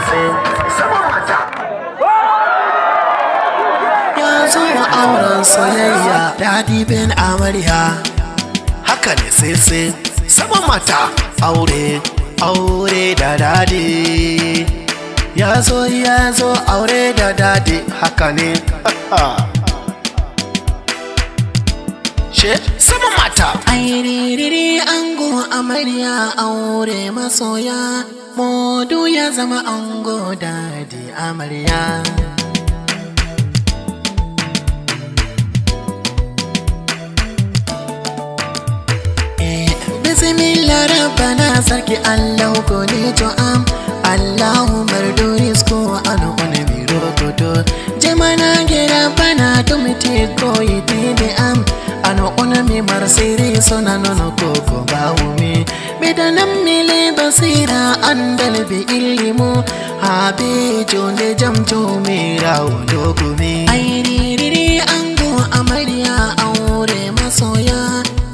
sai sama mata ya zo auren soyayya dadi bin amarya haka ne sai sama mata aure da dadi ya zo aure da dadi haka ne she sama mata Airiri ango amarya aure masoya modu ya zama ango dadi amarya Bismillah rabbana sarki Allah goni to am Allahu marduris ko anu one biro toto Jemana gera bana tumiti ko yiti am Anu ona mi marsiri sona nono koko baumi Bidanam mile basira andal bi ilmu Habe jonde jamjo mira ulogumi Airiri ango amarya aure masoya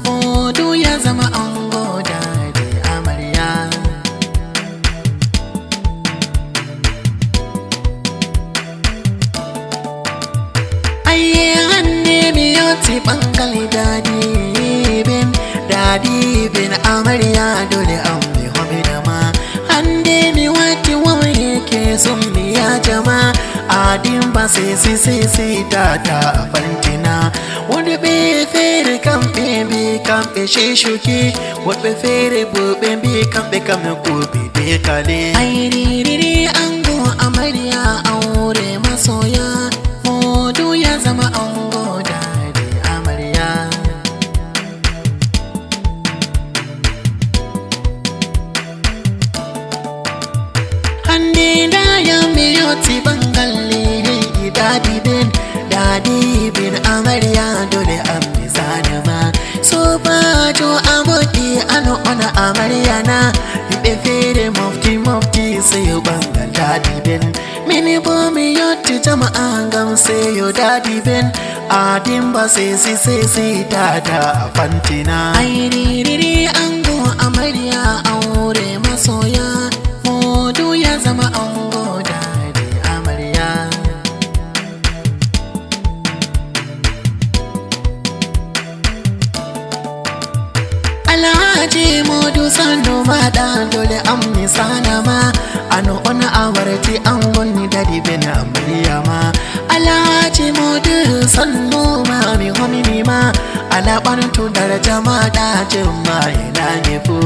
Modu ya zama ango dadi amarya Aye hanne miyoti bangali dadi bin amarya dole an mi hobi dama hande mi wati waye ke sun miya jama adin ba sai ta fantina wani be fere kambe bi kambe shishuki wani fere bobe bi kambe kobe be kale airiri ango amarya aure masoya modu ya zama ango dadi amarya hande da ya miyoti bangalle dadi bin amarya dole an misana ma so ba jo abodi ano ona amarya na be fere mufti sai bangal dadi bin mini bo mi yotti jama'a gam sai yo dadi bin adin ba sai ta fantina airiri ango amarya aure masoya modu ya zama ango dadi amarya Alhaji modu sanu mada dole an misana ma ano ona awarti an wonni dadi bin amarya ma Alhaji modu sanu ma mi homini ma ala bantu daraja ma da jema ina ne fu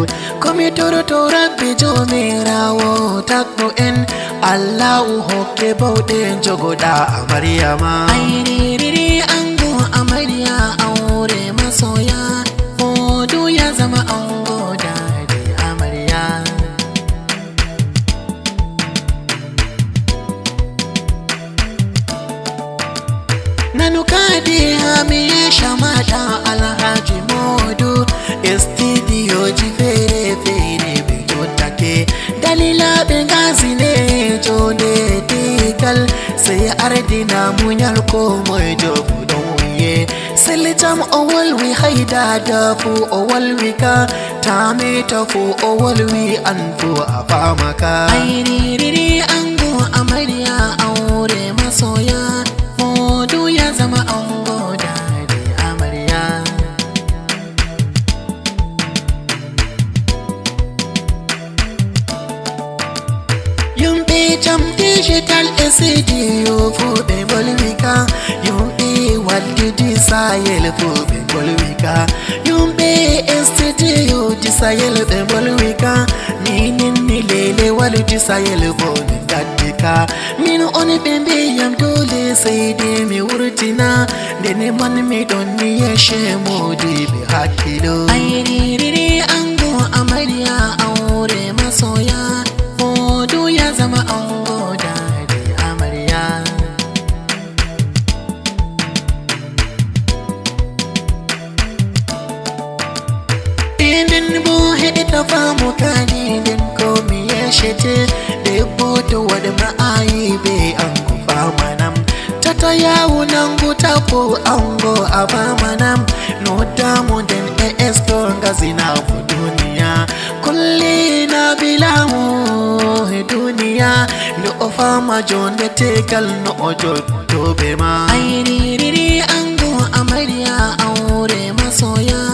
komi toro rabbi jo mirawo takno en Allahu hokke baude jogoda amarya ma airiri ango amarya aure masoya modu ya zama ango dadi amarya nanukadi hamiye shamata alhaji modu studio ji fere bijotake dalila bengazi ne jone tikal sai ardina munyal ko mojo don wuye silitam owal wi haida da fu owal wi ka tame ta fu owal wi an fu afamaka airiri ango amarya aure masoya modu ya zama ango dadi amarya yumbe jam digital studio fu be bolwika yumbe waldi disayel fu be bolwika yumbe studio disayel be bolwika minin ni lele waldi disayel bo dadika min oni bembe yam dole sai de mi wurtina de ne man mi don ni yeshe modi be hakilo airiri ango amarya aure masoya modu ya zama ango dadi amarya indin bo hede ta famu kani din ko mi yeshe te de boto wada ma'ayi be ango famanam tata yawo nangu tapo ango abamanam no damu den esko ngazina duniya kulli na bilamu duniya majonde tegal no ojo tobe ma. Ai riri ango amarya aure masoya.